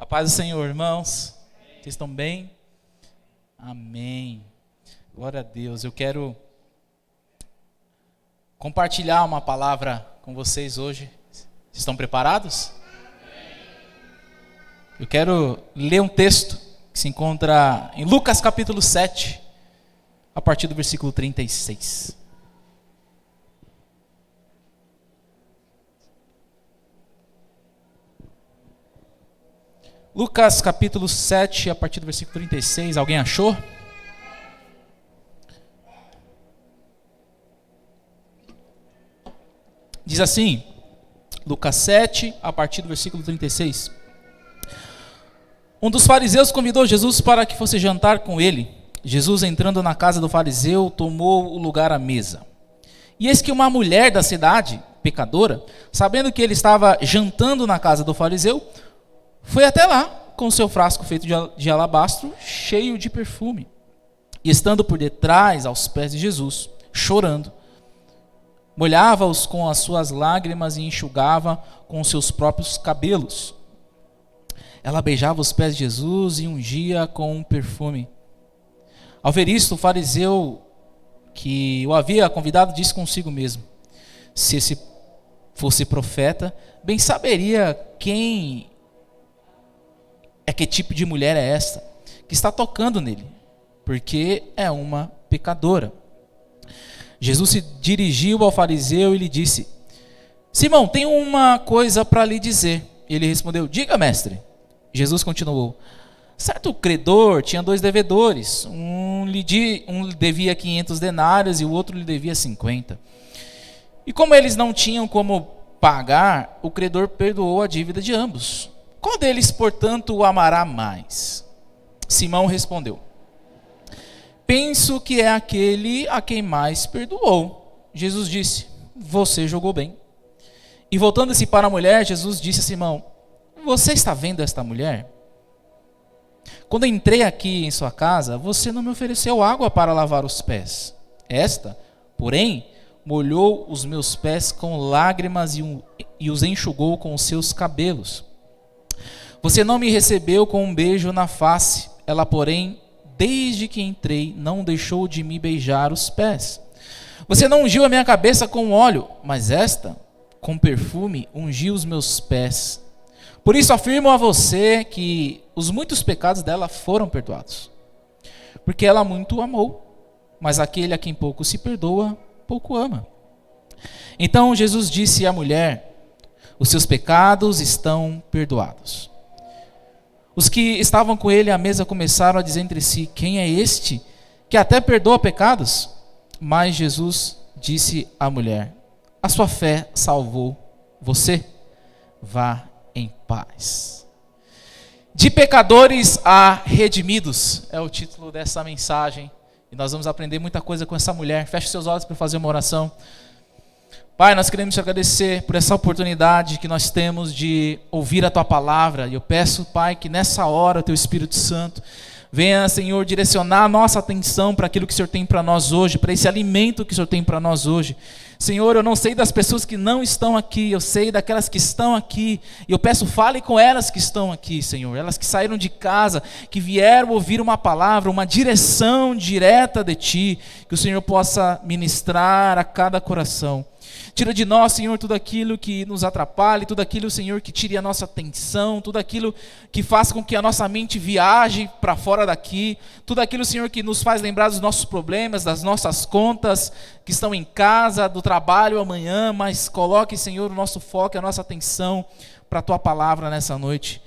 Paz do Senhor, irmãos. Vocês estão bem? Amém. Glória a Deus. Eu quero compartilhar uma palavra com vocês hoje. Vocês estão preparados? Eu quero ler um texto que se encontra em Lucas capítulo 7, a partir do versículo 36. Lucas capítulo 7, a partir do versículo 36. Alguém achou? Diz assim, Lucas 7, a partir do versículo 36. Um dos fariseus convidou Jesus para que fosse jantar com ele. Jesus, entrando na casa do fariseu, tomou o lugar à mesa. E eis que uma mulher da cidade, pecadora, sabendo que ele estava jantando na casa do fariseu, foi até lá com seu frasco feito de alabastro, cheio de perfume. E estando por detrás aos pés de Jesus, chorando, molhava-os com as suas lágrimas e enxugava com os seus próprios cabelos. Ela beijava os pés de Jesus e ungia com um perfume. Ao ver isto, o fariseu que o havia convidado disse consigo mesmo: se esse fosse profeta, bem saberia que tipo de mulher é esta que está tocando nele, porque é uma pecadora. Jesus se dirigiu ao fariseu e lhe disse: Simão, tenho uma coisa para lhe dizer. Ele respondeu: diga, mestre. Jesus continuou: certo credor tinha 2 devedores, um lhe devia 500 denários e o outro lhe devia 50. E como eles não tinham como pagar, o credor perdoou a dívida de ambos. Qual deles, portanto, o amará mais? Simão respondeu: penso que é aquele a quem mais perdoou. Jesus disse: você julgou bem. E voltando-se para a mulher, Jesus disse a Simão: você está vendo esta mulher? Quando entrei aqui em sua casa, você não me ofereceu água para lavar os pés. Esta, porém, molhou os meus pés com lágrimas e os enxugou com os seus cabelos. Você não me recebeu com um beijo na face. Ela, porém, desde que entrei, não deixou de me beijar os pés. Você não ungiu a minha cabeça com óleo, mas esta, com perfume, ungiu os meus pés. Por isso afirmo a você que os muitos pecados dela foram perdoados, porque ela muito amou, mas aquele a quem pouco se perdoa, pouco ama. Então Jesus disse à mulher: os seus pecados estão perdoados. Os que estavam com ele à mesa começaram a dizer entre si: quem é este que até perdoa pecados? Mas Jesus disse à mulher: a sua fé salvou você, vá em paz. De pecadores a redimidos é o título dessa mensagem, e nós vamos aprender muita coisa com essa mulher. Feche seus olhos para fazer uma oração. Pai, nós queremos te agradecer por essa oportunidade que nós temos de ouvir a Tua palavra. E eu peço, Pai, que nessa hora o Teu Espírito Santo venha, Senhor, direcionar a nossa atenção para aquilo que o Senhor tem para nós hoje, para esse alimento que o Senhor tem para nós hoje. Senhor, eu não sei das pessoas que não estão aqui, eu sei daquelas que estão aqui. E eu peço, fale com elas que estão aqui, Senhor. Elas que saíram de casa, que vieram ouvir uma palavra, uma direção direta de Ti, que o Senhor possa ministrar a cada coração. Tira de nós, Senhor, tudo aquilo que nos atrapalhe, tudo aquilo, Senhor, que tire a nossa atenção, tudo aquilo que faça com que a nossa mente viaje para fora daqui, tudo aquilo, Senhor, que nos faz lembrar dos nossos problemas, das nossas contas que estão em casa, do trabalho amanhã, mas coloque, Senhor, o nosso foco, a nossa atenção para a Tua palavra nessa noite,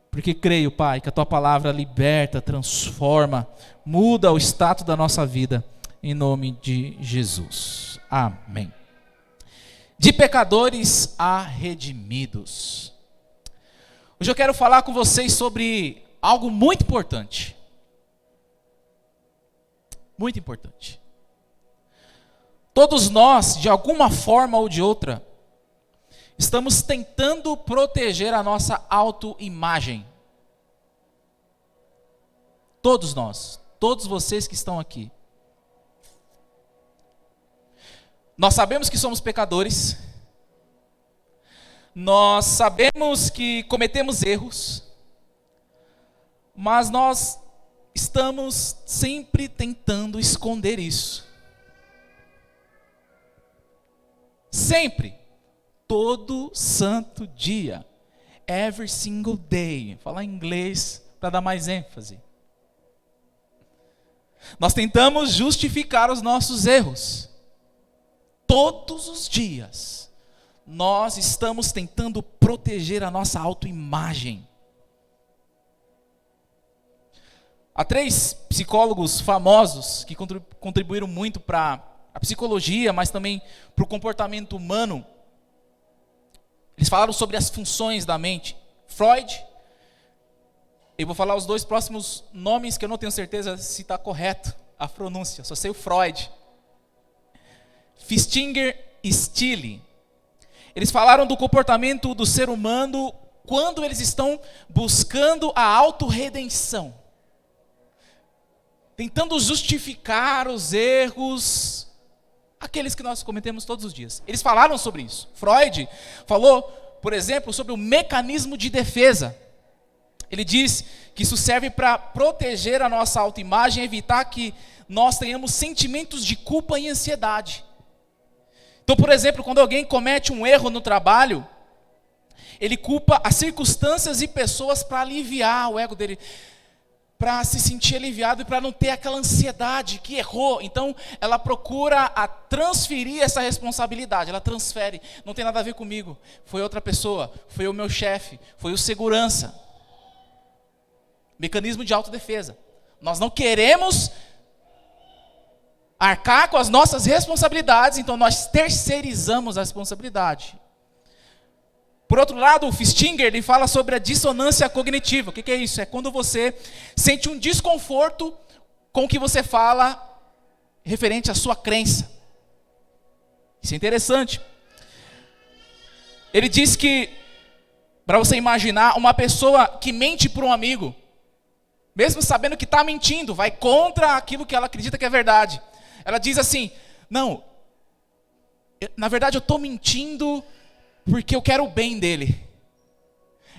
porque creio, Pai, que a Tua palavra liberta, transforma, muda o status da nossa vida, em nome de Jesus. Amém. De pecadores a redimidos. Hoje eu quero falar com vocês sobre algo muito importante. Muito importante. Todos nós, de alguma forma ou de outra, estamos tentando proteger a nossa autoimagem. Todos nós, todos vocês que estão aqui. Nós sabemos que somos pecadores, nós sabemos que cometemos erros, Mas nós estamos sempre tentando esconder isso. Sempre. Todo santo dia. Every single day. Falar em inglês para dar mais ênfase. Nós tentamos justificar os nossos erros. Todos os dias. Nós estamos tentando proteger a nossa autoimagem. Há 3 psicólogos famosos que contribuíram muito para a psicologia, mas também para o comportamento humano. Eles falaram sobre as funções da mente. Freud, eu vou falar os 2 próximos nomes que eu não tenho certeza se está correto a pronúncia, só sei o Freud. Fistinger e Stille. Eles falaram do comportamento do ser humano quando eles estão buscando a autorredenção. Tentando justificar os erros, aqueles que nós cometemos todos os dias. Eles falaram sobre isso. Freud falou, por exemplo, sobre o mecanismo de defesa. Ele diz que isso serve para proteger a nossa autoimagem e evitar que nós tenhamos sentimentos de culpa e ansiedade. Então, por exemplo, quando alguém comete um erro no trabalho, ele culpa as circunstâncias e pessoas para aliviar o ego dele, para se sentir aliviado e para não ter aquela ansiedade que errou. Então, ela procura transferir essa responsabilidade. Ela transfere. Não tem nada a ver comigo. Foi outra pessoa. Foi o meu chefe. Foi o segurança. Mecanismo de autodefesa. Nós não queremos arcar com as nossas responsabilidades, então nós terceirizamos a responsabilidade. Por outro lado, o Fistinger, ele fala sobre a dissonância cognitiva. O que é isso? É quando você sente um desconforto com o que você fala referente à sua crença. Isso é interessante. Ele diz que, para você imaginar, uma pessoa que mente para um amigo, mesmo sabendo que está mentindo, vai contra aquilo que ela acredita que é verdade. Ela diz assim, não, na verdade eu estou mentindo porque eu quero o bem dele.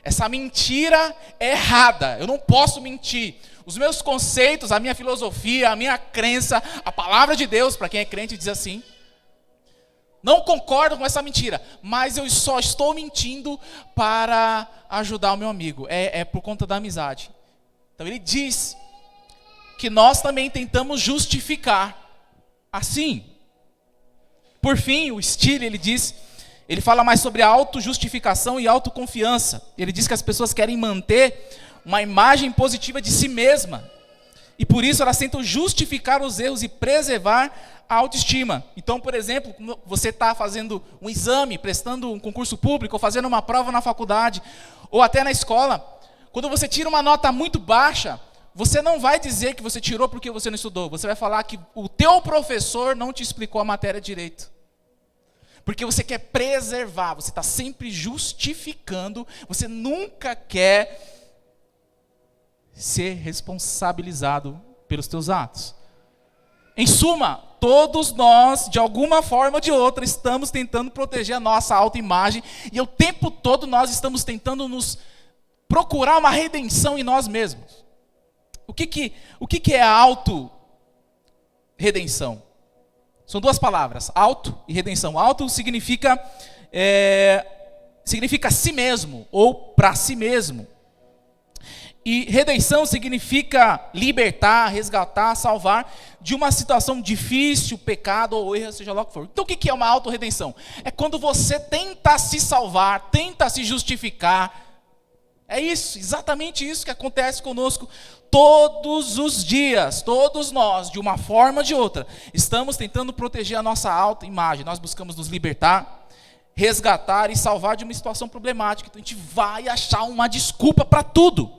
Essa mentira é errada, eu não posso mentir. Os meus conceitos, a minha filosofia, a minha crença, a palavra de Deus, para quem é crente diz assim, não concordo com essa mentira, mas eu só estou mentindo para ajudar o meu amigo, é por conta da amizade. Então ele diz que nós também tentamos justificar assim. Por fim, o Stille, ele fala mais sobre a autojustificação e autoconfiança. Ele diz que as pessoas querem manter uma imagem positiva de si mesma. E por isso elas tentam justificar os erros e preservar a autoestima. Então, por exemplo, você está fazendo um exame, prestando um concurso público, ou fazendo uma prova na faculdade, ou até na escola. Quando você tira uma nota muito baixa, você não vai dizer que você tirou porque você não estudou. Você vai falar que o teu professor não te explicou a matéria direito. Porque você quer preservar, você está sempre justificando, você nunca quer ser responsabilizado pelos teus atos. Em suma, todos nós, de alguma forma ou de outra, estamos tentando proteger a nossa autoimagem e o tempo todo nós estamos tentando nos procurar uma redenção em nós mesmos. O que é a auto-redenção? São 2 palavras, auto e redenção. Auto significa si mesmo, ou para si mesmo. E redenção significa libertar, resgatar, salvar de uma situação difícil, pecado ou erro, seja lá o que for. Então o que é uma auto-redenção? É quando você tenta se salvar, tenta se justificar. É isso, exatamente isso que acontece conosco todos os dias. Todos nós, de uma forma ou de outra, estamos tentando proteger a nossa autoimagem. Nós buscamos nos libertar, resgatar e salvar de uma situação problemática. Então a gente vai achar uma desculpa para tudo.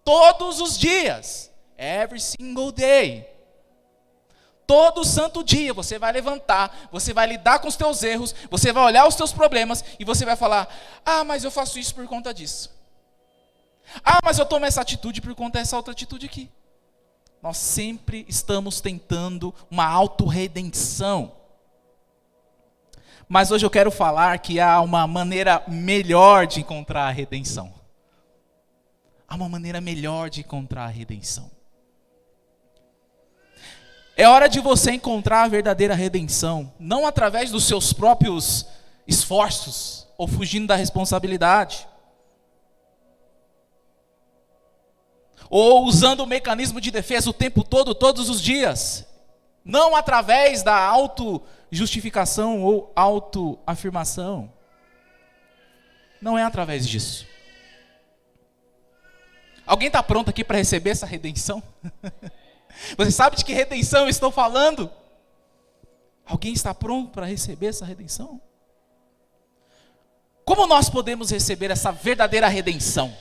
Todos os dias. Every single day. Todo santo dia você vai levantar, você vai lidar com os teus erros, você vai olhar os teus problemas e você vai falar, mas eu faço isso por conta disso. Mas eu tomo essa atitude por conta dessa outra atitude aqui. Nós sempre estamos tentando uma autorredenção. Mas hoje eu quero falar que há uma maneira melhor de encontrar a redenção. há uma maneira melhor de encontrar a redenção. É hora de você encontrar a verdadeira redenção, não através dos seus próprios esforços, ou fugindo da responsabilidade, ou usando o mecanismo de defesa o tempo todo, todos os dias, não através da auto-justificação ou auto-afirmação. Não é através disso. Alguém está pronto aqui para receber essa redenção? Você sabe de que redenção eu estou falando? Alguém está pronto para receber essa redenção? Como nós podemos receber essa verdadeira redenção?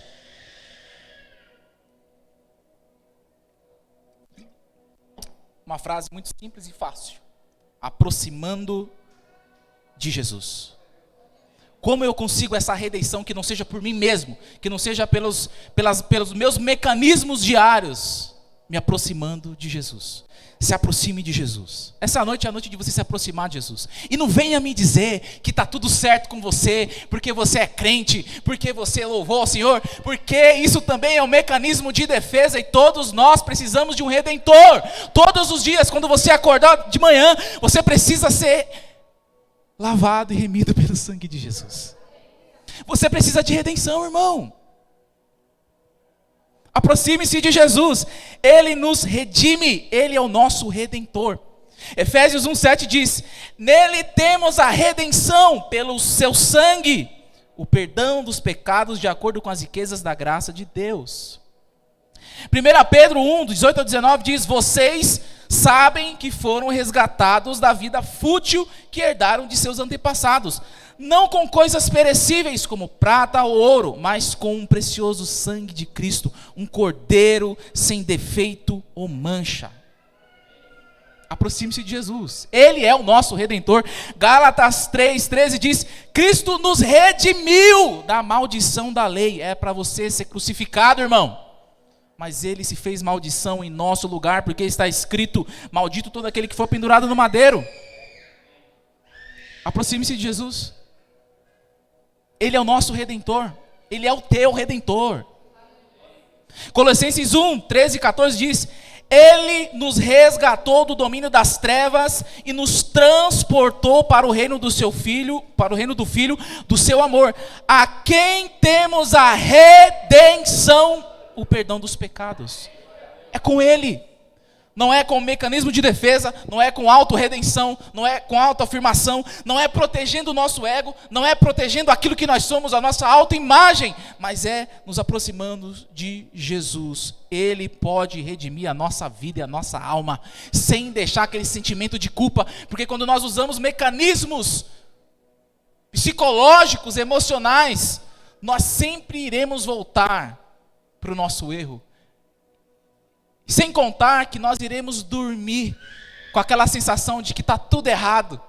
Uma frase muito simples e fácil: aproximando de Jesus. Como eu consigo essa redenção que não seja por mim mesmo, que não seja pelos meus mecanismos diários? Me aproximando de Jesus. Se aproxime de Jesus. Essa noite é a noite de você se aproximar de Jesus. E não venha me dizer que está tudo certo com você, porque você é crente, porque você louvou ao Senhor, porque isso também é um mecanismo de defesa e todos nós precisamos de um redentor. Todos os dias, quando você acordar de manhã, você precisa ser lavado e remido pelo sangue de Jesus. Você precisa de redenção, irmão. Aproxime-se de Jesus, Ele nos redime, Ele é o nosso Redentor. Efésios 1,7 diz: nele temos a redenção pelo seu sangue, o perdão dos pecados de acordo com as riquezas da graça de Deus. 1 Pedro 1, 18 a 19 diz: vocês sabem que foram resgatados da vida fútil que herdaram de seus antepassados, não com coisas perecíveis como prata ou ouro, mas com um precioso sangue de Cristo, um cordeiro sem defeito ou mancha. Aproxime-se de Jesus, Ele é o nosso Redentor. Gálatas 3,13 diz: Cristo nos redimiu da maldição da lei. É para você ser crucificado, irmão, mas Ele se fez maldição em nosso lugar, porque está escrito: maldito todo aquele que for pendurado no madeiro. Aproxime-se de Jesus, Ele é o nosso Redentor, Ele é o teu Redentor. Colossenses 1, 13 e 14 diz: Ele nos resgatou do domínio das trevas e nos transportou para o reino do seu Filho, para o reino do Filho do seu amor, a quem temos a redenção, o perdão dos pecados. É com Ele. Não é com mecanismo de defesa, não é com autorredenção, não é com autoafirmação, não é protegendo o nosso ego, não é protegendo aquilo que nós somos, a nossa autoimagem, mas é nos aproximando de Jesus. Ele pode redimir a nossa vida e a nossa alma, sem deixar aquele sentimento de culpa, porque quando nós usamos mecanismos psicológicos, emocionais, nós sempre iremos voltar para o nosso erro. Sem contar que nós iremos dormir com aquela sensação de que está tudo errado.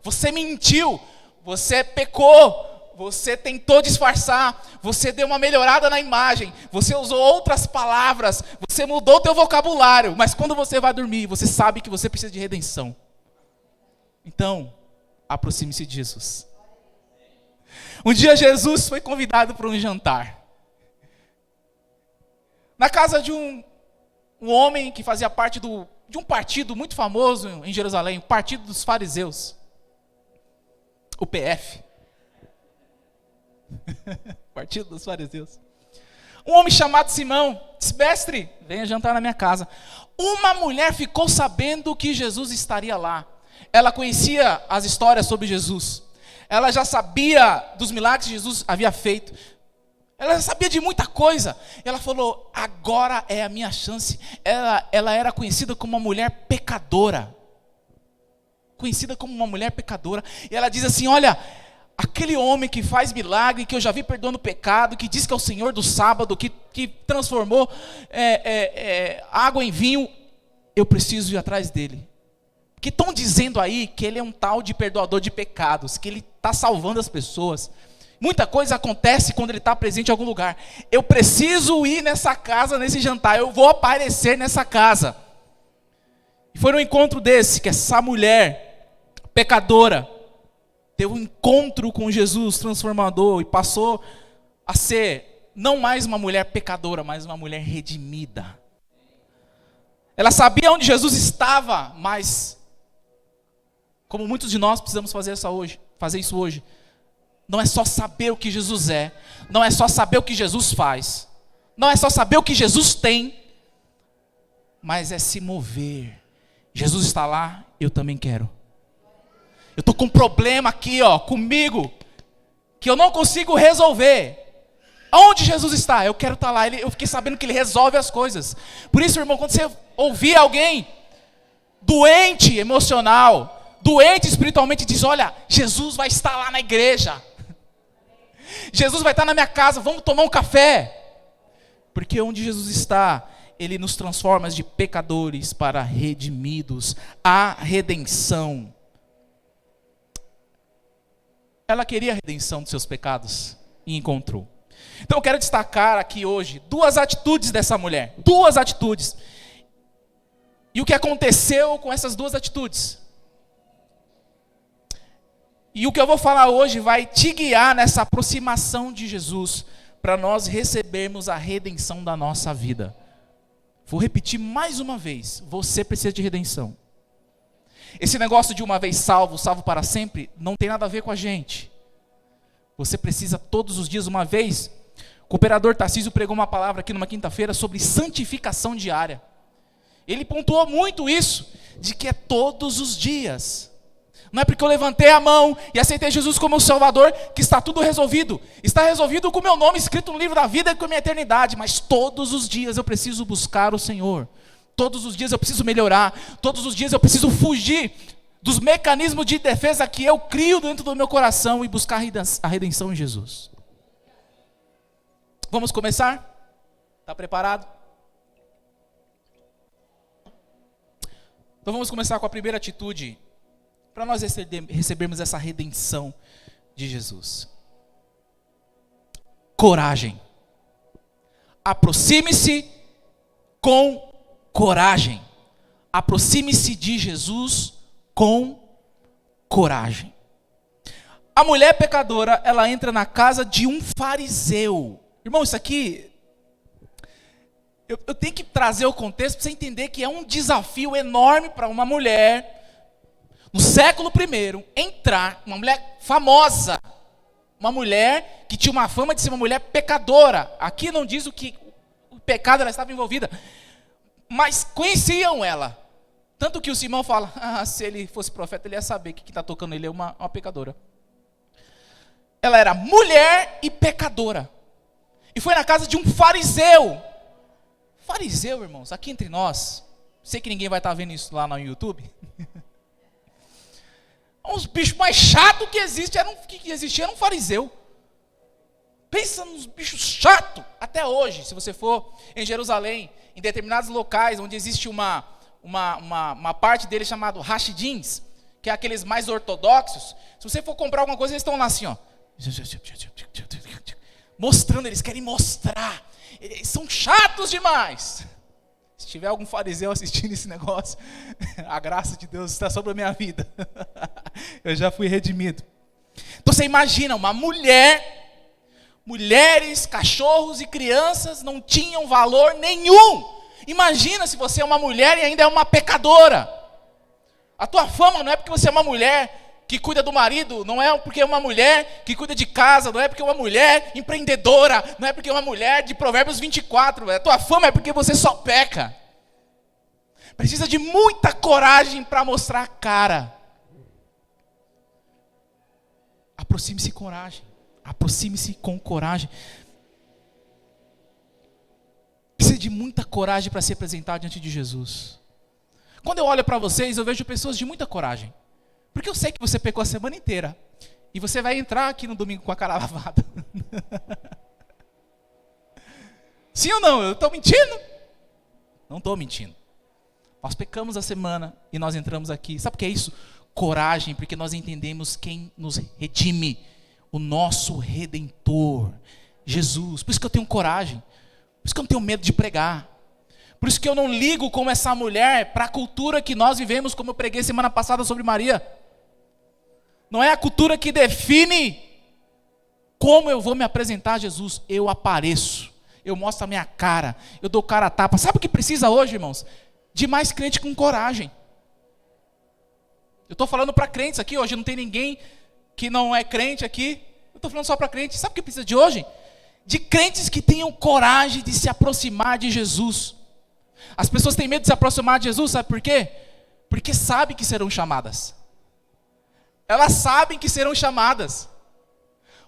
Você mentiu, você pecou, você tentou disfarçar, você deu uma melhorada na imagem, você usou outras palavras, você mudou o teu vocabulário, mas quando você vai dormir, você sabe que você precisa de redenção. Então, aproxime-se de Jesus. Um dia Jesus foi convidado para um jantar, na casa de um homem que fazia parte de um partido muito famoso em Jerusalém, o Partido dos Fariseus, o PF. Partido dos Fariseus. Um homem chamado Simão disse: mestre, venha jantar na minha casa. Uma mulher ficou sabendo que Jesus estaria lá. Ela conhecia as histórias sobre Jesus. Ela já sabia dos milagres que Jesus havia feito. Ela sabia de muita coisa. Ela falou: agora é a minha chance. Ela era conhecida como uma mulher pecadora. Conhecida como uma mulher pecadora. E ela diz assim: olha, aquele homem que faz milagre, que eu já vi perdoando pecado, que diz que é o Senhor do sábado, que transformou água em vinho, eu preciso ir atrás dele. Porque estão dizendo aí que ele é um tal de perdoador de pecados, que ele está salvando as pessoas. Muita coisa acontece quando ele está presente em algum lugar. Eu preciso ir nessa casa, nesse jantar. Eu vou aparecer nessa casa. E foi um encontro desse, que essa mulher pecadora teve um encontro com Jesus transformador e passou a ser não mais uma mulher pecadora, mas uma mulher redimida. Ela sabia onde Jesus estava, mas, como muitos de nós precisamos fazer isso hoje, não é só saber o que Jesus é, não é só saber o que Jesus faz, não é só saber o que Jesus tem, mas é se mover. Jesus está lá, eu também quero. Eu estou com um problema aqui, comigo, que eu não consigo resolver. Onde Jesus está? Eu quero estar lá. Eu fiquei sabendo que Ele resolve as coisas. Por isso, irmão, quando você ouvir alguém doente emocional, doente espiritualmente, diz: olha, Jesus vai estar lá na igreja. Jesus vai estar na minha casa, vamos tomar um café. Porque onde Jesus está, Ele nos transforma de pecadores para redimidos. A redenção. Ela queria a redenção dos seus pecados e encontrou. Então eu quero destacar aqui hoje 2 atitudes dessa mulher. 2 atitudes. E o que aconteceu com essas 2 atitudes. E o que eu vou falar hoje vai te guiar nessa aproximação de Jesus, para nós recebermos a redenção da nossa vida. Vou repetir mais uma vez, você precisa de redenção. Esse negócio de uma vez salvo, salvo para sempre, não tem nada a ver com a gente. Você precisa todos os dias, uma vez. O cooperador Tarcísio pregou uma palavra aqui numa quinta-feira sobre santificação diária. Ele pontuou muito isso, de que é todos os dias. Não é porque eu levantei a mão e aceitei Jesus como o Salvador que está tudo resolvido. Está resolvido com o meu nome escrito no livro da vida e com a minha eternidade. Mas todos os dias eu preciso buscar o Senhor. Todos os dias eu preciso melhorar. Todos os dias eu preciso fugir dos mecanismos de defesa que eu crio dentro do meu coração e buscar a redenção em Jesus. Vamos começar? Está preparado? Então vamos começar com a primeira atitude, para nós recebermos essa redenção de Jesus. Coragem. Aproxime-se com coragem. Aproxime-se de Jesus com coragem. A mulher pecadora, ela entra na casa de um fariseu. Irmão, isso aqui, eu tenho que trazer o contexto para você entender que é um desafio enorme para uma mulher, no século I, entrar, uma mulher famosa, uma mulher que tinha uma fama de ser uma mulher pecadora. Aqui não diz o pecado ela estava envolvida, mas conheciam ela. Tanto que o Simão fala, se ele fosse profeta, ele ia saber que quem está tocando ele é uma pecadora. Ela era mulher e pecadora. E foi na casa de um fariseu. Fariseu, irmãos, aqui entre nós, sei que ninguém vai estar vendo isso lá no YouTube. Os bichos mais chatos que existia era um fariseu. Pensa nos bichos chatos. Até hoje, se você for em Jerusalém, em determinados locais onde existe uma parte deles chamado Hashidins, que é aqueles mais ortodoxos, se você for comprar alguma coisa, eles estão lá assim, mostrando, eles querem mostrar, eles são chatos demais. Se tiver algum fariseu assistindo esse negócio, a graça de Deus está sobre a minha vida. Eu já fui redimido. Então você imagina, uma mulheres, cachorros e crianças não tinham valor nenhum. Imagina se você é uma mulher e ainda é uma pecadora. A tua fama não é porque você é uma mulher que cuida do marido, não é porque é uma mulher que cuida de casa, não é porque é uma mulher empreendedora, não é porque é uma mulher de Provérbios 24. A tua fama é porque você só peca. Precisa de muita coragem para mostrar a cara. Aproxime-se com coragem. Aproxime-se com coragem. Precisa de muita coragem para se apresentar diante de Jesus. Quando eu olho para vocês, eu vejo pessoas de muita coragem. Porque eu sei que você pecou a semana inteira. E você vai entrar aqui no domingo com a cara lavada. Sim ou não? Eu estou mentindo? Não estou mentindo. Nós pecamos a semana e nós entramos aqui. Sabe o que é isso? Coragem, porque nós entendemos quem nos redime. O nosso Redentor, Jesus. Por isso que eu tenho coragem. Por isso que eu não tenho medo de pregar. Por isso que eu não ligo como essa mulher para a cultura que nós vivemos, como eu preguei semana passada sobre Maria. Não é a cultura que define Como eu vou me apresentar a Jesus? Eu apareço, eu mostro a minha cara, eu dou cara a tapa. Sabe o que precisa hoje, irmãos? De mais crente com coragem. Eu estou falando para crentes aqui hoje, não tem ninguém que não é crente aqui. Eu estou falando só para crentes. Sabe o que precisa de hoje? De crentes que tenham coragem de se aproximar de Jesus. As pessoas têm medo de se aproximar de Jesus, sabe por quê? Porque sabem que serão chamadas. Elas sabem que serão chamadas.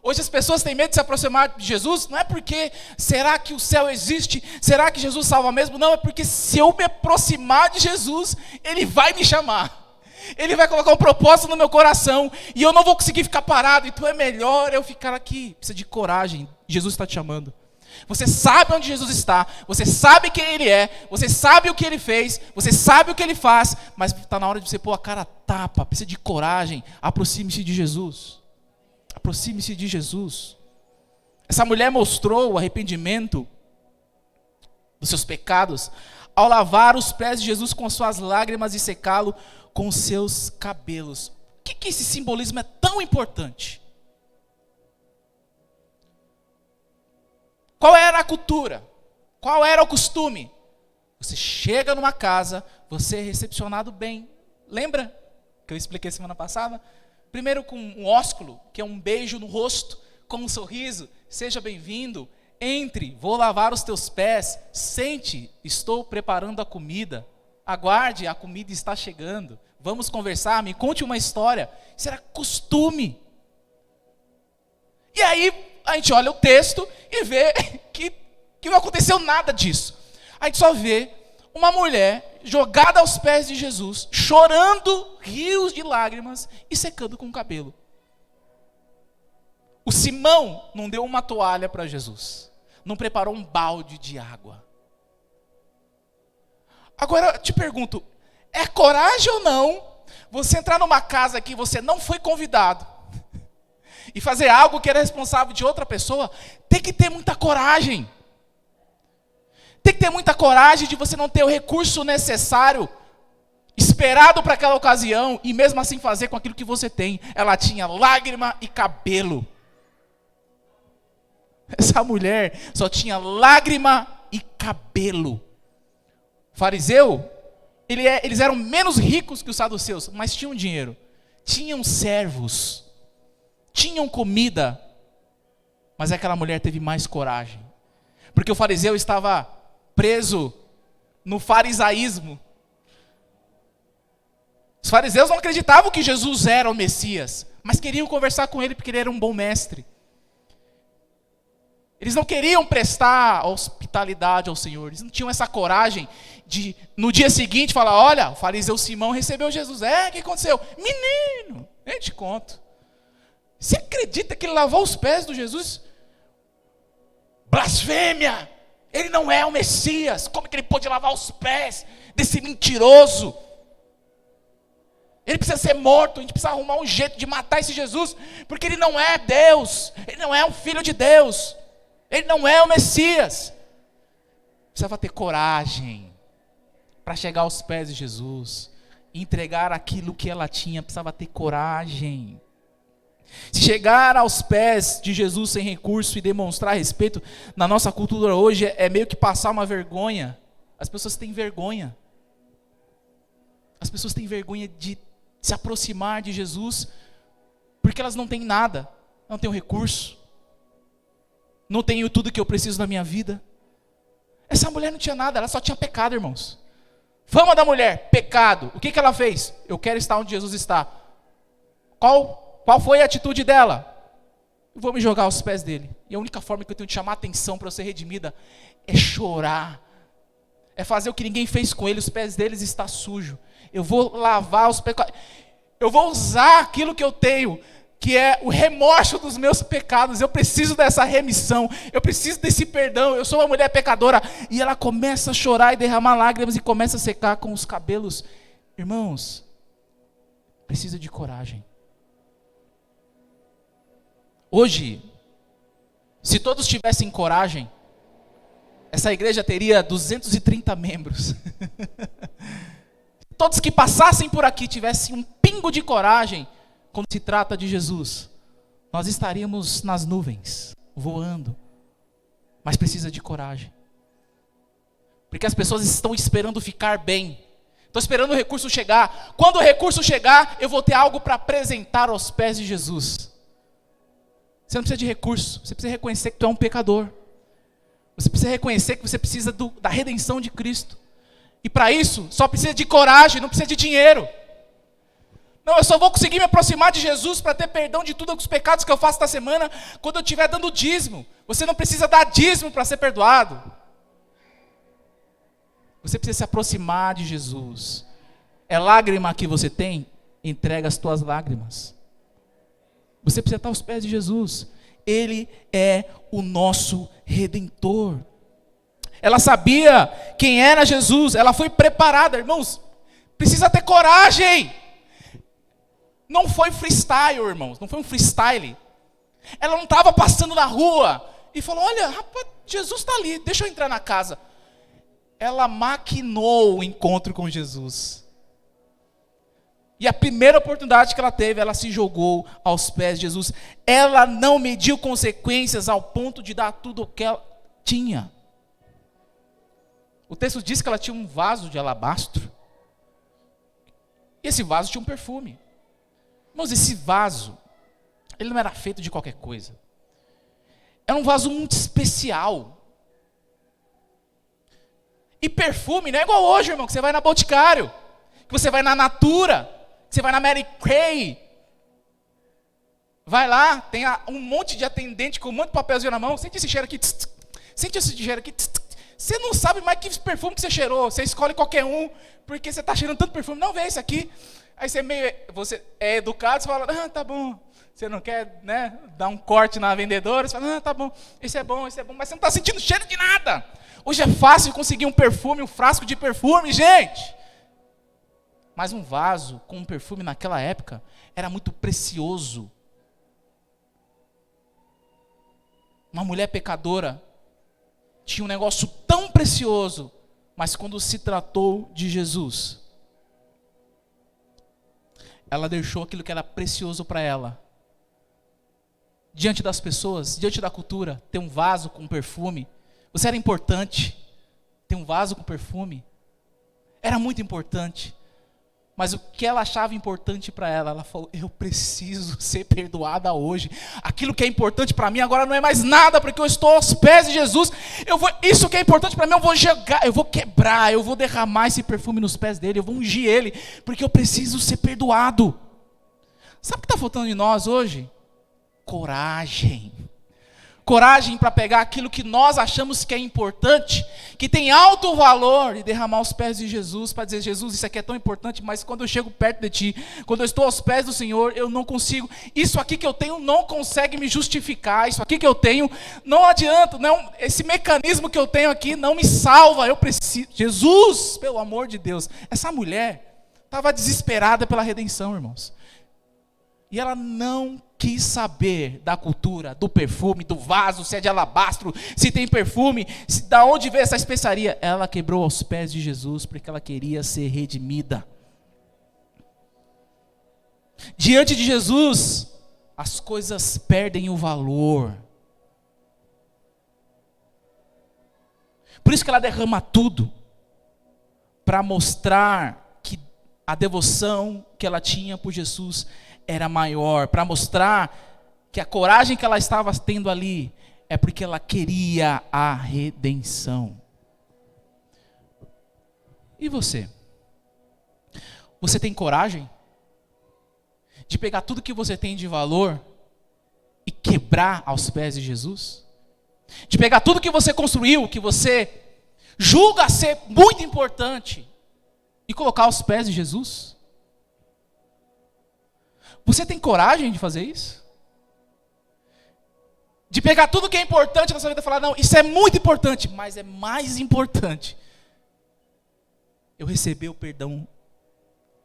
Hoje as pessoas têm medo de se aproximar de Jesus, não é porque, será que o céu existe? Será que Jesus salva mesmo? Não, é porque se eu me aproximar de Jesus, Ele vai me chamar. Ele vai colocar um propósito no meu coração, e eu não vou conseguir ficar parado, então é melhor eu ficar aqui. Precisa de coragem, Jesus está te chamando. Você sabe onde Jesus está, você sabe quem Ele é, você sabe o que Ele fez, você sabe o que Ele faz, mas está na hora de você pôr a cara a tapa, precisa de coragem. Aproxime-se de Jesus. Aproxime-se de Jesus. Essa mulher mostrou o arrependimento dos seus pecados ao lavar os pés de Jesus com suas lágrimas e secá-lo com os seus cabelos. Por que esse simbolismo é tão importante? Qual era a cultura? Qual era o costume? Você chega numa casa, você é recepcionado bem. Lembra que eu expliquei semana passada? Primeiro com um ósculo, que é um beijo no rosto, com um sorriso. Seja bem-vindo, entre, vou lavar os teus pés. Sente, estou preparando a comida. Aguarde, a comida está chegando. Vamos conversar, me conte uma história. Isso era costume. E aí, a gente olha o texto e vê que não aconteceu nada disso. A gente só vê uma mulher jogada aos pés de Jesus, chorando rios de lágrimas e secando com o cabelo. O Simão não deu uma toalha para Jesus, não preparou um balde de água. Agora eu te pergunto, é coragem ou não você entrar numa casa que você não foi convidado e fazer algo que era responsável de outra pessoa? Tem que ter muita coragem. Tem que ter muita coragem de você não ter o recurso necessário, esperado para aquela ocasião, e mesmo assim fazer com aquilo que você tem. Ela tinha lágrima e cabelo. Essa mulher só tinha lágrima e cabelo. Fariseu, eles eram menos ricos que os saduceus, mas tinham dinheiro. Tinham servos. Tinham comida. Mas aquela mulher teve mais coragem. Porque o fariseu estava preso no farisaísmo. Os fariseus não acreditavam que Jesus era o Messias, mas queriam conversar com ele porque ele era um bom mestre. Eles não queriam prestar hospitalidade ao Senhor. Eles não tinham essa coragem de, no dia seguinte, falar: olha, o fariseu Simão recebeu Jesus. O que aconteceu? Menino, eu te conto. Você acredita que ele lavou os pés do Jesus? Blasfêmia! Ele não é o Messias. Como que ele pode lavar os pés desse mentiroso? Ele precisa ser morto. A gente precisa arrumar um jeito de matar esse Jesus, porque ele não é Deus. Ele não é um filho de Deus. Ele não é o Messias. Precisava ter coragem para chegar aos pés de Jesus, entregar aquilo que ela tinha. Precisava ter coragem. Se chegar aos pés de Jesus sem recurso e demonstrar respeito, na nossa cultura hoje é meio que passar uma vergonha. As pessoas têm vergonha. As pessoas têm vergonha de se aproximar de Jesus, porque elas não têm nada, não têm o recurso, não tenho tudo que eu preciso na minha vida. Essa mulher não tinha nada, ela só tinha pecado, irmãos. Fama da mulher, pecado. O que ela fez? Eu quero estar onde Jesus está. Qual foi a atitude dela? Eu vou me jogar aos pés dele. E a única forma que eu tenho de chamar a atenção para eu ser redimida é chorar. É fazer o que ninguém fez com ele. Os pés deles estão sujos. Eu vou lavar os pecados. Eu vou usar aquilo que eu tenho, que é o remorso dos meus pecados. Eu preciso dessa remissão. Eu preciso desse perdão. Eu sou uma mulher pecadora. E ela começa a chorar e derramar lágrimas e começa a secar com os cabelos. Irmãos, precisa de coragem. Hoje, se todos tivessem coragem, essa igreja teria 230 membros. Todos que passassem por aqui tivessem um pingo de coragem quando se trata de Jesus, nós estaríamos nas nuvens, voando. Mas precisa de coragem. Porque as pessoas estão esperando ficar bem. Estão esperando o recurso chegar. Quando o recurso chegar, eu vou ter algo para apresentar aos pés de Jesus. Você não precisa de recurso. Você precisa reconhecer que tu é um pecador. Você precisa reconhecer que você precisa da redenção de Cristo. E para isso, só precisa de coragem, não precisa de dinheiro. Não, eu só vou conseguir me aproximar de Jesus para ter perdão de todos os pecados que eu faço na semana quando eu estiver dando dízimo. Você não precisa dar dízimo para ser perdoado. Você precisa se aproximar de Jesus. É lágrima que você tem? Entrega as tuas lágrimas. Você precisa estar aos pés de Jesus. Ele é o nosso Redentor. Ela sabia quem era Jesus. Ela foi preparada, irmãos. Precisa ter coragem. Não foi freestyle, irmãos. Não foi um freestyle. Ela não estava passando na rua e falou, olha, rapaz, Jesus está ali, deixa eu entrar na casa. Ela maquinou o encontro com Jesus. E a primeira oportunidade que ela teve, ela se jogou aos pés de Jesus. Ela não mediu consequências ao ponto de dar tudo o que ela tinha. O texto diz que ela tinha um vaso de alabastro. E esse vaso tinha um perfume. Irmãos, esse vaso, ele não era feito de qualquer coisa. Era um vaso muito especial. E perfume não é igual hoje, irmão, que você vai na Boticário, que você vai na Natura, que você vai na Mary Kay. Vai lá, tem um monte de atendente com um monte de papelzinho na mão. Sente esse cheiro aqui. Sente esse cheiro aqui. Você não sabe mais que perfume que você cheirou. Você escolhe qualquer um, porque você está cheirando tanto perfume. Não, vê esse aqui. Aí você é educado, você fala, tá bom. Você não quer, né, dar um corte na vendedora, você fala, tá bom, esse é bom, mas você não está sentindo cheiro de nada. Hoje é fácil conseguir um perfume, um frasco de perfume, gente. Mas um vaso com um perfume naquela época era muito precioso. Uma mulher pecadora tinha um negócio tão precioso, mas quando se tratou de Jesus, ela deixou aquilo que era precioso para ela. Diante das pessoas, diante da cultura, ter um vaso com perfume, você era importante. Ter um vaso com perfume era muito importante. Mas o que ela achava importante para ela, ela falou, eu preciso ser perdoada hoje. Aquilo que é importante para mim agora não é mais nada, porque eu estou aos pés de Jesus. Isso que é importante para mim, eu vou jogar, eu vou quebrar, eu vou derramar esse perfume nos pés dele, eu vou ungir ele, porque eu preciso ser perdoado. Sabe o que está faltando em nós hoje? Coragem. Coragem para pegar aquilo que nós achamos que é importante, que tem alto valor, e derramar aos pés de Jesus, para dizer, Jesus, isso aqui é tão importante, mas quando eu chego perto de Ti, quando eu estou aos pés do Senhor, eu não consigo, isso aqui que eu tenho não consegue me justificar, isso aqui que eu tenho não adianta, não, esse mecanismo que eu tenho aqui não me salva, eu preciso, Jesus, pelo amor de Deus, essa mulher estava desesperada pela redenção, irmãos, e ela não quis saber da cultura, do perfume, do vaso, se é de alabastro, se tem perfume, da onde veio essa especiaria. Ela quebrou aos pés de Jesus porque ela queria ser redimida. Diante de Jesus, as coisas perdem o valor. Por isso que ela derrama tudo, para mostrar que a devoção que ela tinha por Jesus era maior, para mostrar que a coragem que ela estava tendo ali é porque ela queria a redenção. E você? Você tem coragem de pegar tudo que você tem de valor e quebrar aos pés de Jesus? De pegar tudo que você construiu, que você julga ser muito importante, e colocar aos pés de Jesus? Você tem coragem de fazer isso? De pegar tudo que é importante na sua vida e falar, não, isso é muito importante, mas é mais importante eu receber o perdão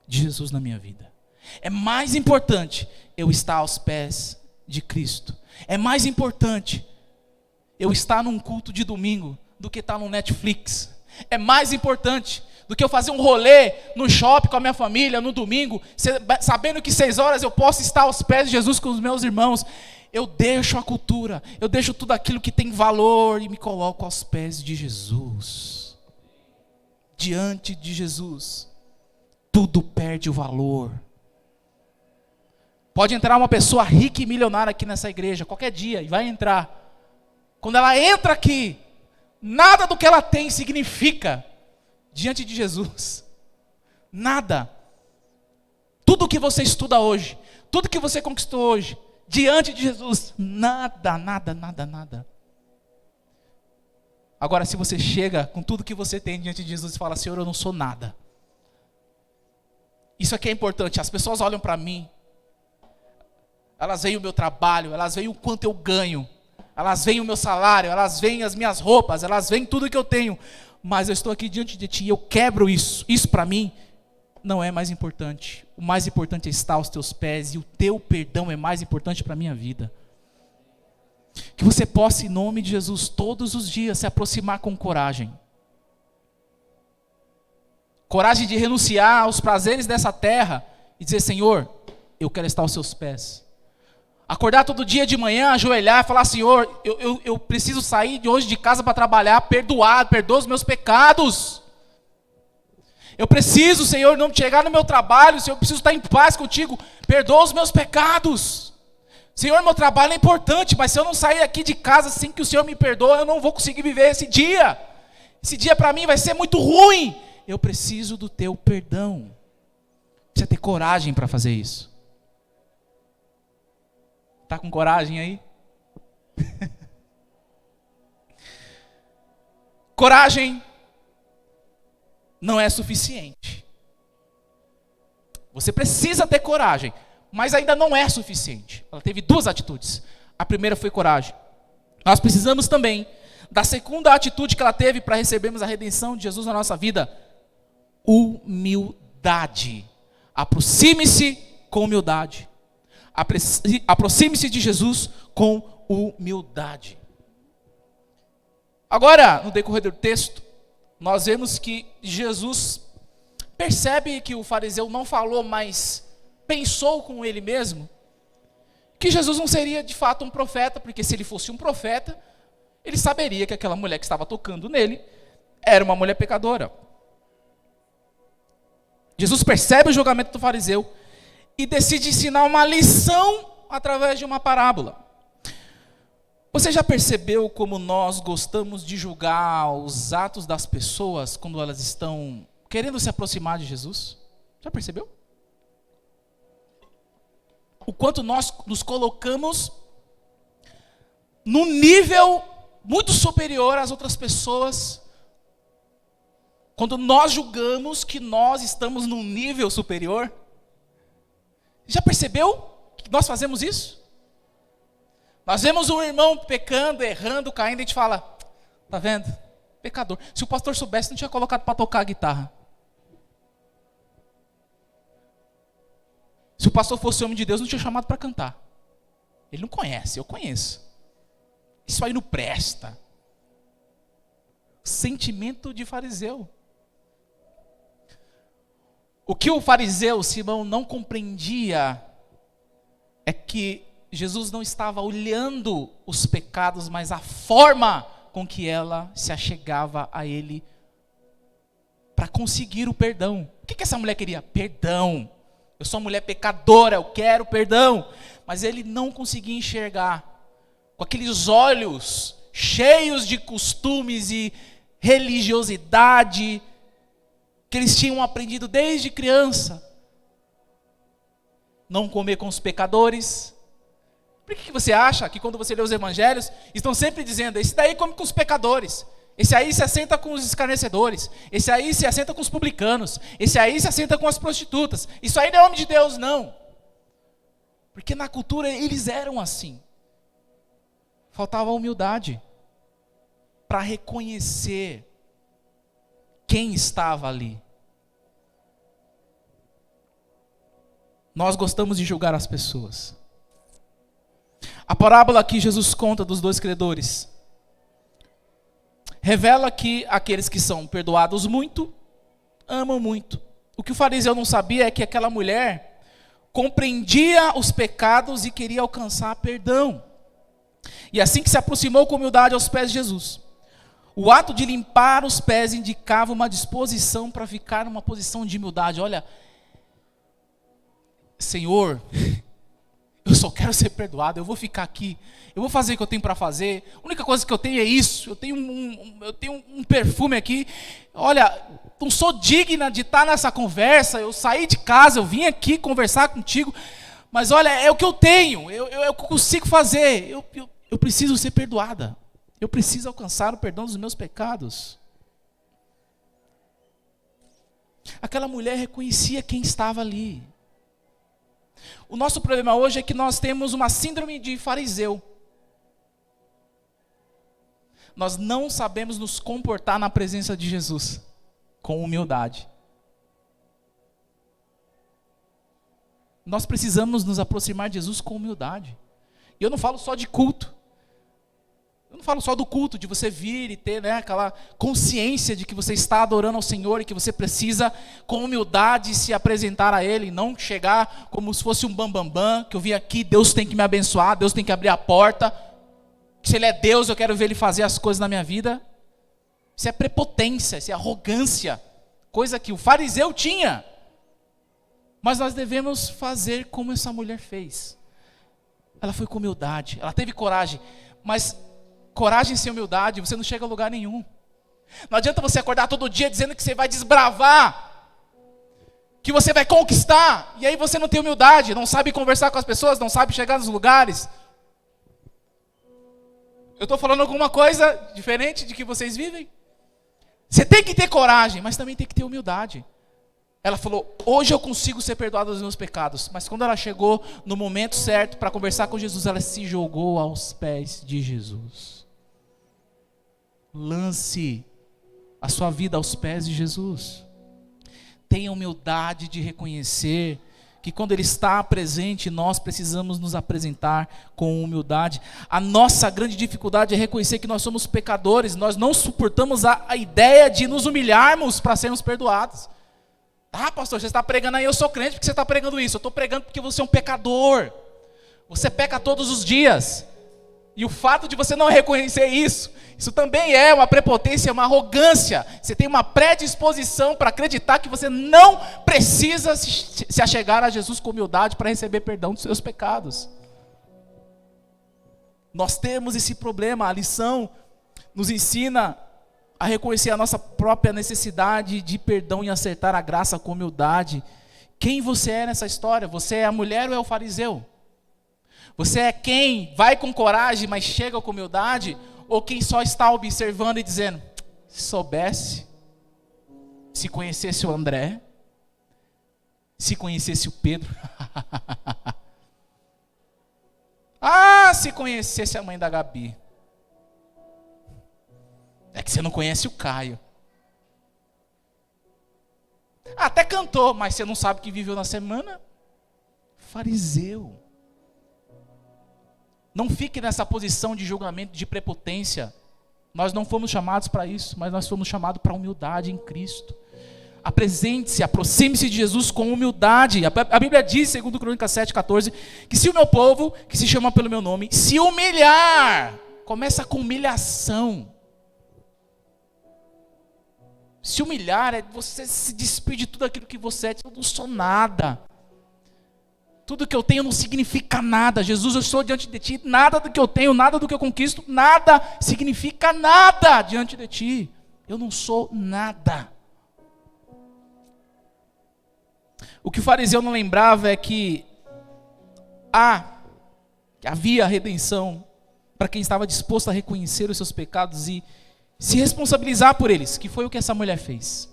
de Jesus na minha vida. É mais importante eu estar aos pés de Cristo. É mais importante eu estar num culto de domingo do que estar no Netflix. É mais importante do que eu fazer um rolê no shopping com a minha família no domingo, sabendo que 6 horas eu posso estar aos pés de Jesus com os meus irmãos. eu deixo a cultura, eu deixo tudo aquilo que tem valor e me coloco aos pés de Jesus. Diante de Jesus, tudo perde o valor. Pode entrar uma pessoa rica e milionária aqui nessa igreja, qualquer dia, e vai entrar. Quando ela entra aqui, nada do que ela tem significa diante de Jesus. Nada. Tudo que você estuda hoje, tudo que você conquistou hoje, diante de Jesus, nada, nada, nada, nada. Agora, se você chega com tudo que você tem diante de Jesus e fala, Senhor, eu não sou nada. Isso aqui é importante. As pessoas olham para mim, elas veem o meu trabalho, elas veem o quanto eu ganho, elas veem o meu salário, elas veem as minhas roupas, elas veem tudo que eu tenho. Mas eu estou aqui diante de ti e eu quebro isso. Isso para mim não é mais importante. O mais importante é estar aos teus pés e o teu perdão é mais importante para a minha vida. Que você possa, em nome de Jesus, todos os dias se aproximar com coragem. Coragem de renunciar aos prazeres dessa terra e dizer, Senhor, eu quero estar aos seus pés. Acordar todo dia de manhã, ajoelhar e falar, Senhor, eu preciso sair de hoje de casa para trabalhar, perdoa os meus pecados. Eu preciso, Senhor, não chegar no meu trabalho, Senhor, eu preciso estar em paz contigo, perdoa os meus pecados. Senhor, meu trabalho é importante, mas se eu não sair aqui de casa sem que o Senhor me perdoe, eu não vou conseguir viver esse dia. Esse dia para mim vai ser muito ruim. Eu preciso do teu perdão. Precisa ter coragem para fazer isso. Está com coragem aí? Coragem não é suficiente. Você precisa ter coragem, mas ainda não é suficiente. Ela teve duas atitudes. A primeira foi coragem. Nós precisamos também da segunda atitude que ela teve para recebermos a redenção de Jesus na nossa vida. Humildade. Aproxime-se com humildade. Aproxime-se de Jesus com humildade. Agora, no decorrer do texto, nós vemos que Jesus percebe que o fariseu não falou, mas pensou com ele mesmo, que Jesus não seria de fato um profeta, porque se ele fosse um profeta, ele saberia que aquela mulher que estava tocando nele era uma mulher pecadora. Jesus percebe o julgamento do fariseu e decide ensinar uma lição através de uma parábola. Você já percebeu como nós gostamos de julgar os atos das pessoas quando elas estão querendo se aproximar de Jesus? Já percebeu? O quanto nós nos colocamos num nível muito superior às outras pessoas, quando nós julgamos que nós estamos num nível superior. Já percebeu que nós fazemos isso? Nós vemos um irmão pecando, errando, caindo, e a gente fala, tá vendo? Pecador. Se o pastor soubesse, não tinha colocado para tocar a guitarra. Se o pastor fosse homem de Deus, não tinha chamado para cantar. Ele não conhece, eu conheço. Isso aí não presta. Sentimento de fariseu. O que o fariseu Simão não compreendia é que Jesus não estava olhando os pecados, mas a forma com que ela se achegava a ele para conseguir o perdão. O que essa mulher queria? Perdão. Eu sou uma mulher pecadora, eu quero perdão. Mas ele não conseguia enxergar, com aqueles olhos cheios de costumes e religiosidade que eles tinham aprendido desde criança. Não comer com os pecadores. Por que você acha que quando você lê os evangelhos, estão sempre dizendo, esse daí come com os pecadores, esse aí se assenta com os escarnecedores, esse aí se assenta com os publicanos, esse aí se assenta com as prostitutas. Isso aí não é homem de Deus, não. Porque na cultura eles eram assim. Faltava humildade para reconhecer quem estava ali. Nós gostamos de julgar as pessoas. A parábola que Jesus conta dos dois credores revela que aqueles que são perdoados muito, amam muito. O que o fariseu não sabia é que aquela mulher, compreendia os pecados e queria alcançar perdão. E assim que se aproximou com humildade aos pés de Jesus, o ato de limpar os pés indicava uma disposição para ficar numa posição de humildade. Olha, Senhor, eu só quero ser perdoado, eu vou ficar aqui, eu vou fazer o que eu tenho para fazer, a única coisa que eu tenho é isso, eu tenho um perfume aqui, olha, não sou digna de estar nessa conversa, eu saí de casa, eu vim aqui conversar contigo, mas olha, é o que eu tenho, eu consigo fazer, eu preciso ser perdoada, eu preciso alcançar o perdão dos meus pecados. Aquela mulher reconhecia quem estava ali. O nosso problema hoje é que nós temos uma síndrome de fariseu. Nós não sabemos nos comportar na presença de Jesus com humildade. Nós precisamos nos aproximar de Jesus com humildade. E eu não falo só de culto. Eu não falo só do culto, de você vir e ter, né, aquela consciência de que você está adorando ao Senhor e que você precisa, com humildade, se apresentar a Ele, não chegar como se fosse um bambambam, que eu vim aqui, Deus tem que me abençoar, Deus tem que abrir a porta, se Ele é Deus, eu quero ver Ele fazer as coisas na minha vida. Isso é prepotência, isso é arrogância, coisa que o fariseu tinha. Mas nós devemos fazer como essa mulher fez. Ela foi com humildade, ela teve coragem, mas coragem sem humildade, você não chega a lugar nenhum. Não adianta você acordar todo dia dizendo que você vai desbravar, que você vai conquistar, e aí você não tem humildade, não sabe conversar com as pessoas, não sabe chegar nos lugares. Eu estou falando alguma coisa diferente de que vocês vivem? Você tem que ter coragem, mas também tem que ter humildade. Ela falou, hoje eu consigo ser perdoada dos meus pecados. Mas quando ela chegou no momento certo para conversar com Jesus, ela se jogou aos pés de Jesus. Lance a sua vida aos pés de Jesus. Tenha humildade de reconhecer que quando Ele está presente, nós precisamos nos apresentar com humildade. A nossa grande dificuldade é reconhecer que nós somos pecadores. Nós não suportamos a ideia de nos humilharmos para sermos perdoados. Ah, pastor, você está pregando aí, eu sou crente, porque você está pregando isso? Eu estou pregando porque você é um pecador. Você peca todos os dias. E o fato de você não reconhecer isso também é uma prepotência, uma arrogância. Você tem uma predisposição para acreditar que você não precisa se achegar a Jesus com humildade para receber perdão dos seus pecados. Nós temos esse problema. A lição nos ensina a reconhecer a nossa própria necessidade de perdão e acertar a graça com humildade. Quem você é nessa história? Você é a mulher ou é o fariseu? Você é quem vai com coragem, mas chega com humildade? Ou quem só está observando e dizendo, se soubesse, se conhecesse o André, se conhecesse o Pedro, se conhecesse a mãe da Gabi. É que você não conhece o Caio. Até cantou, mas você não sabe o que viveu na semana? Fariseu. Não fique nessa posição de julgamento, de prepotência. Nós não fomos chamados para isso, mas nós fomos chamados para a humildade em Cristo. Apresente-se, aproxime-se de Jesus com humildade. A Bíblia diz, segundo Crônicas 7,14, que se o meu povo, que se chama pelo meu nome, se humilhar, começa com humilhação. Se humilhar é você se despir de tudo aquilo que você é. Eu não sou nada. Tudo que eu tenho não significa nada. Jesus, eu estou diante de ti. Nada do que eu tenho, nada do que eu conquisto, nada significa nada diante de ti. Eu não sou nada. O que o fariseu não lembrava é que havia redenção para quem estava disposto a reconhecer os seus pecados e se responsabilizar por eles, que foi o que essa mulher fez.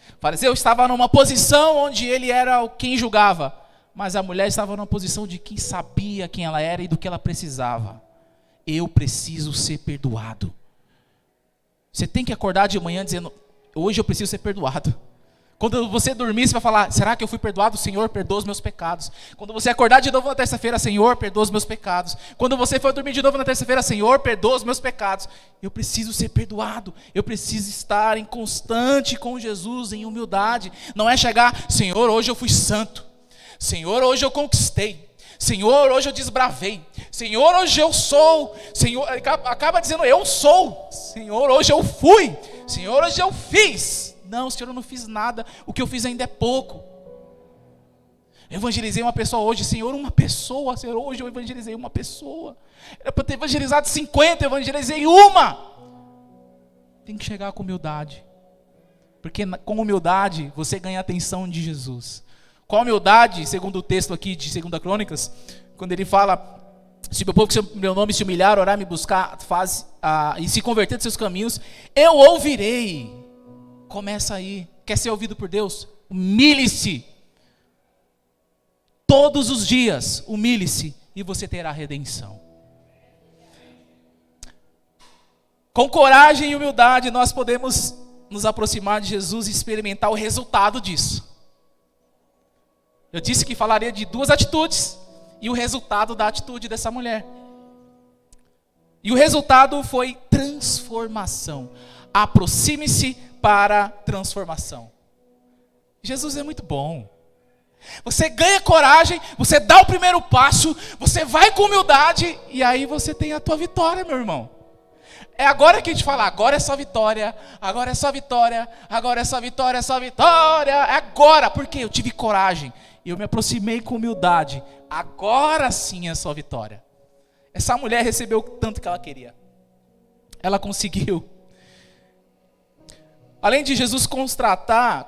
O fariseu estava numa posição onde ele era quem julgava, mas a mulher estava numa posição de quem sabia quem ela era e do que ela precisava. Eu preciso ser perdoado. Você tem que acordar de manhã dizendo, hoje eu preciso ser perdoado. Quando você dormir, você vai falar, será que eu fui perdoado? Senhor, perdoa os meus pecados. Quando você acordar de novo na terça-feira, Senhor, perdoa os meus pecados. Quando você for dormir de novo na terça-feira, Senhor, perdoa os meus pecados. Eu preciso ser perdoado. Eu preciso estar em constante com Jesus, em humildade. Não é chegar, Senhor, hoje eu fui santo. Senhor, hoje eu conquistei. Senhor, hoje eu desbravei. Senhor, hoje eu sou. Senhor, acaba dizendo eu sou. Senhor, hoje eu fui. Senhor, hoje eu fiz. Não, Senhor, eu não fiz nada. O que eu fiz ainda é pouco. Eu evangelizei uma pessoa hoje. Senhor, uma pessoa. Senhor, hoje eu evangelizei uma pessoa. Era para ter evangelizado 50, eu evangelizei uma. Tem que chegar com humildade. Porque com humildade você ganha a atenção de Jesus. Com a humildade, segundo o texto aqui de 2 Crônicas, quando ele fala: se meu povo que meu nome se humilhar, orar, me buscar, e se converter dos seus caminhos, eu ouvirei. Começa aí. Quer ser ouvido por Deus? Humilhe-se. Todos os dias, humilhe-se e você terá redenção. Com coragem e humildade nós podemos nos aproximar de Jesus e experimentar o resultado disso. Eu disse que falaria de 2 atitudes e o resultado da atitude dessa mulher. E o resultado foi transformação. Aproxime-se para transformação. Jesus é muito bom. Você ganha coragem, você dá o primeiro passo, você vai com humildade e aí você tem a tua vitória, meu irmão. É agora que a gente fala, agora é só vitória, agora é só vitória, agora é só vitória, é só vitória. É agora, porque eu tive coragem, eu me aproximei com humildade. Agora sim é só vitória. Essa mulher recebeu o tanto que ela queria. Ela conseguiu. Além de Jesus contrastar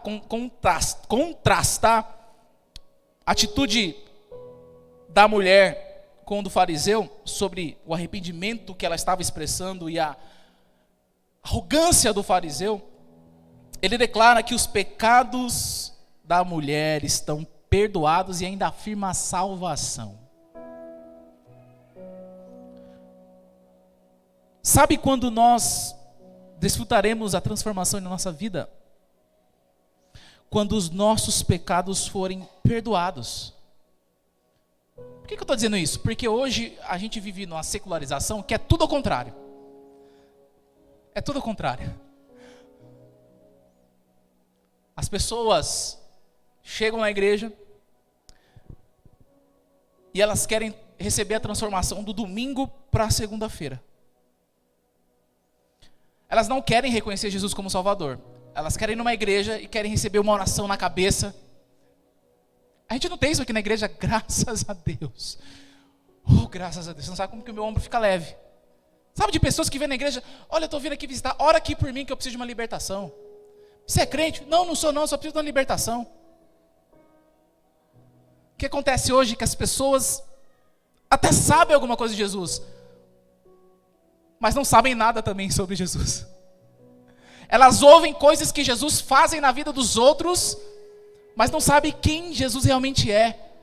a atitude da mulher com o do fariseu, sobre o arrependimento que ela estava expressando e a arrogância do fariseu, ele declara que os pecados da mulher estão perdoados e ainda afirma a salvação. Sabe quando nós desfrutaremos a transformação na nossa vida? Quando os nossos pecados forem perdoados. Por que eu estou dizendo isso? Porque hoje a gente vive numa secularização que é tudo ao contrário. É tudo ao contrário. As pessoas chegam na igreja e elas querem receber a transformação do domingo para a segunda-feira. Elas não querem reconhecer Jesus como Salvador. Elas querem ir numa igreja e querem receber uma oração na cabeça. A gente não tem isso aqui na igreja, graças a Deus. Oh, graças a Deus. Você não sabe como que o meu ombro fica leve. Sabe de pessoas que vêm na igreja, olha, eu estou vindo aqui visitar, ora aqui por mim que eu preciso de uma libertação. Você é crente? Não, não sou não, só preciso de uma libertação. O que acontece hoje é que as pessoas até sabem alguma coisa de Jesus, mas não sabem nada também sobre Jesus. Elas ouvem coisas que Jesus fazem na vida dos outros, mas não sabem quem Jesus realmente é.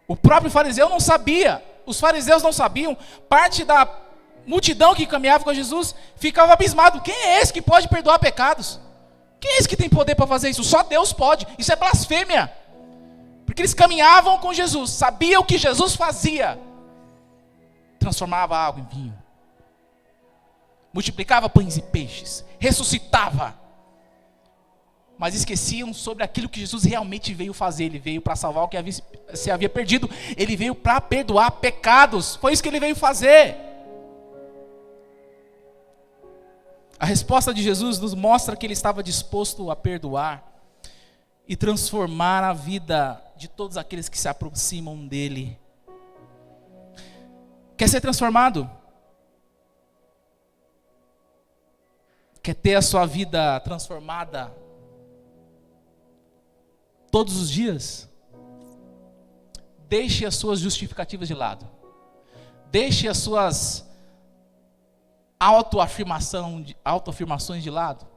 O próprio fariseu não sabia, os fariseus não sabiam, parte da multidão que caminhava com Jesus ficava abismado. Quem é esse que pode perdoar pecados? Quem é esse que tem poder para fazer isso? Só Deus pode. Isso é blasfêmia. Porque eles caminhavam com Jesus, sabiam o que Jesus fazia. Transformava água em vinho, multiplicava pães e peixes, ressuscitava. Mas esqueciam sobre aquilo que Jesus realmente veio fazer. Ele veio para salvar o que se havia perdido. Ele veio para perdoar pecados. Foi isso que ele veio fazer. A resposta de Jesus nos mostra que ele estava disposto a perdoar e transformar a vida de todos aqueles que se aproximam dele. Quer ser transformado? Quer ter a sua vida transformada todos os dias? Deixe as suas justificativas de lado. Deixe as suas autoafirmações de lado.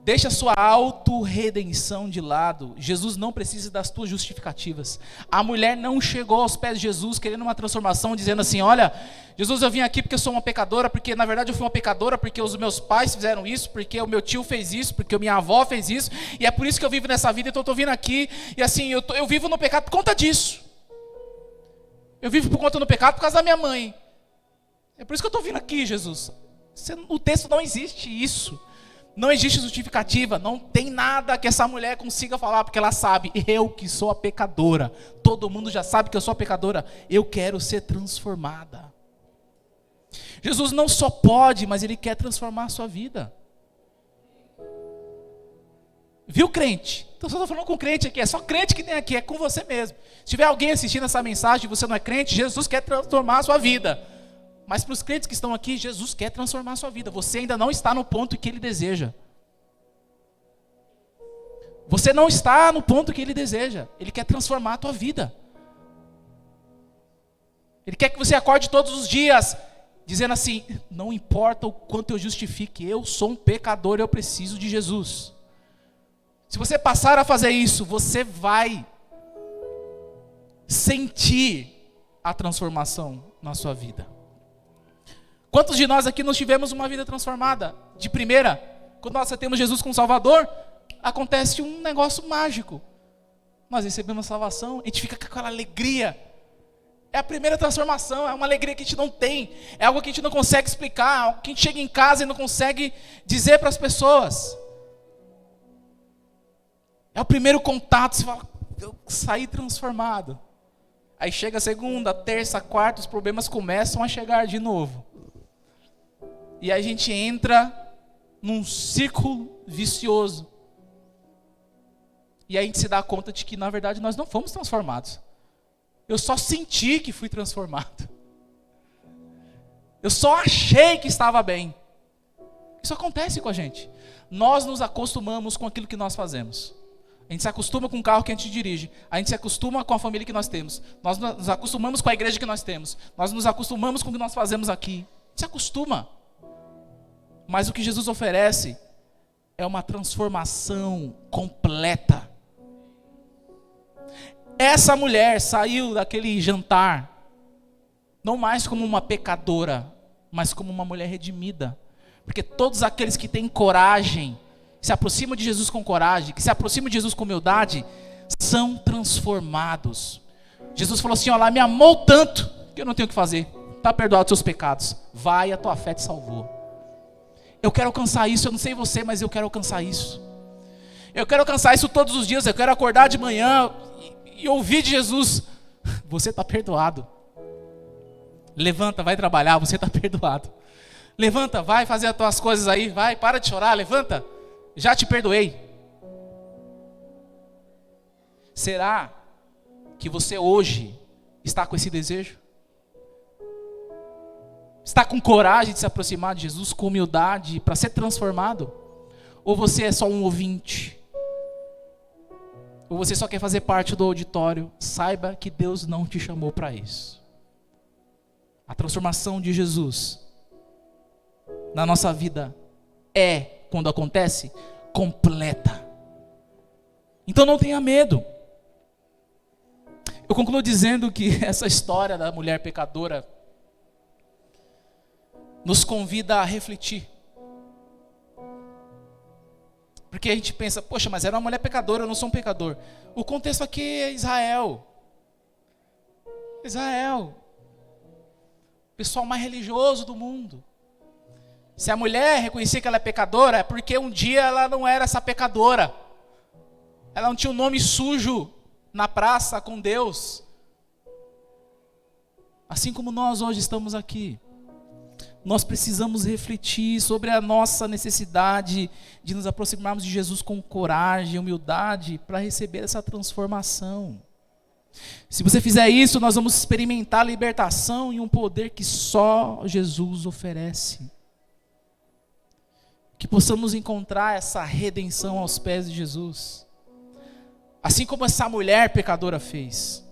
Deixe a sua autorredenção de lado. Jesus não precisa das tuas justificativas. A mulher não chegou aos pés de Jesus querendo uma transformação, dizendo assim, olha, Jesus, eu vim aqui porque eu sou uma pecadora, porque na verdade eu fui uma pecadora, porque os meus pais fizeram isso, porque o meu tio fez isso, porque a minha avó fez isso, e é por isso que eu vivo nessa vida, então eu estou vindo aqui, e assim, eu vivo no pecado por conta disso. Eu vivo por conta do pecado por causa da minha mãe. É por isso que eu estou vindo aqui, Jesus. O texto não existe isso. Não existe justificativa, não tem nada que essa mulher consiga falar, porque ela sabe, eu que sou a pecadora, todo mundo já sabe que eu sou a pecadora, eu quero ser transformada. Jesus não só pode, mas Ele quer transformar a sua vida. Viu, crente? Então só estou falando com crente aqui, é só crente que tem aqui, é com você mesmo. Se tiver alguém assistindo essa mensagem e você não é crente, Jesus quer transformar a sua vida. Mas para os crentes que estão aqui, Jesus quer transformar a sua vida. Você ainda não está no ponto que Ele deseja. Você não está no ponto que Ele deseja. Ele quer transformar a tua vida. Ele quer que você acorde todos os dias dizendo assim, não importa o quanto eu justifique, eu sou um pecador e eu preciso de Jesus. Se você passar a fazer isso, você vai sentir a transformação na sua vida. Quantos de nós aqui nós tivemos uma vida transformada? De primeira, quando nós temos Jesus como Salvador, acontece um negócio mágico. Nós recebemos a salvação, a gente fica com aquela alegria. É a primeira transformação, é uma alegria que a gente não tem. É algo que a gente não consegue explicar, algo que a gente chega em casa e não consegue dizer para as pessoas. É o primeiro contato, você fala, eu saí transformado. Aí chega a segunda, terça, quarta, os problemas começam a chegar de novo. E aí a gente entra num círculo vicioso. E aí a gente se dá conta de que, na verdade, nós não fomos transformados. Eu só senti que fui transformado. Eu só achei que estava bem. Isso acontece com a gente. Nós nos acostumamos com aquilo que nós fazemos. A gente se acostuma com o carro que a gente dirige. A gente se acostuma com a família que nós temos. Nós nos acostumamos com a igreja que nós temos. Nós nos acostumamos com o que nós fazemos aqui. A gente se acostuma. Mas o que Jesus oferece é uma transformação completa. Essa mulher saiu daquele jantar, não mais como uma pecadora, mas como uma mulher redimida. Porque todos aqueles que têm coragem, que se aproximam de Jesus com coragem, que se aproximam de Jesus com humildade, são transformados. Jesus falou assim, olha lá, me amou tanto, que eu não tenho o que fazer. Está perdoado os seus pecados. Vai, a tua fé te salvou. Eu quero alcançar isso, eu não sei você, mas eu quero alcançar isso. Eu quero alcançar isso todos os dias, eu quero acordar de manhã e ouvir de Jesus, você está perdoado. Levanta, vai trabalhar, você está perdoado. Levanta, vai fazer as tuas coisas aí, vai, para de chorar, levanta, já te perdoei. Será que você hoje está com esse desejo? Está com coragem de se aproximar de Jesus, com humildade, para ser transformado? Ou você é só um ouvinte? Ou você só quer fazer parte do auditório? Saiba que Deus não te chamou para isso. A transformação de Jesus na nossa vida é, quando acontece, completa. Então não tenha medo. Eu concluo dizendo que essa história da mulher pecadora nos convida a refletir. Porque a gente pensa, poxa, mas era uma mulher pecadora, eu não sou um pecador. O contexto aqui é Israel. Israel. O pessoal mais religioso do mundo. Se a mulher reconhecer que ela é pecadora, é porque um dia ela não era essa pecadora. Ela não tinha um nome sujo na praça com Deus. Assim como nós hoje estamos aqui. Nós precisamos refletir sobre a nossa necessidade de nos aproximarmos de Jesus com coragem e humildade para receber essa transformação. Se você fizer isso, nós vamos experimentar a libertação e um poder que só Jesus oferece. Que possamos encontrar essa redenção aos pés de Jesus. Assim como essa mulher pecadora fez.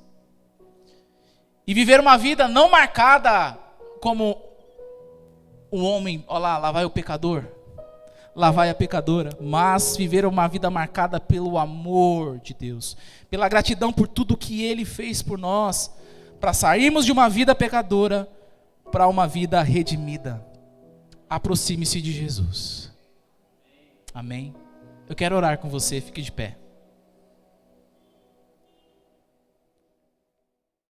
E viver uma vida não marcada como o homem, olha lá vai o pecador, lá vai a pecadora, mas viver uma vida marcada pelo amor de Deus, pela gratidão por tudo que Ele fez por nós, para sairmos de uma vida pecadora para uma vida redimida. Aproxime-se de Jesus. Amém? Eu quero orar com você, fique de pé.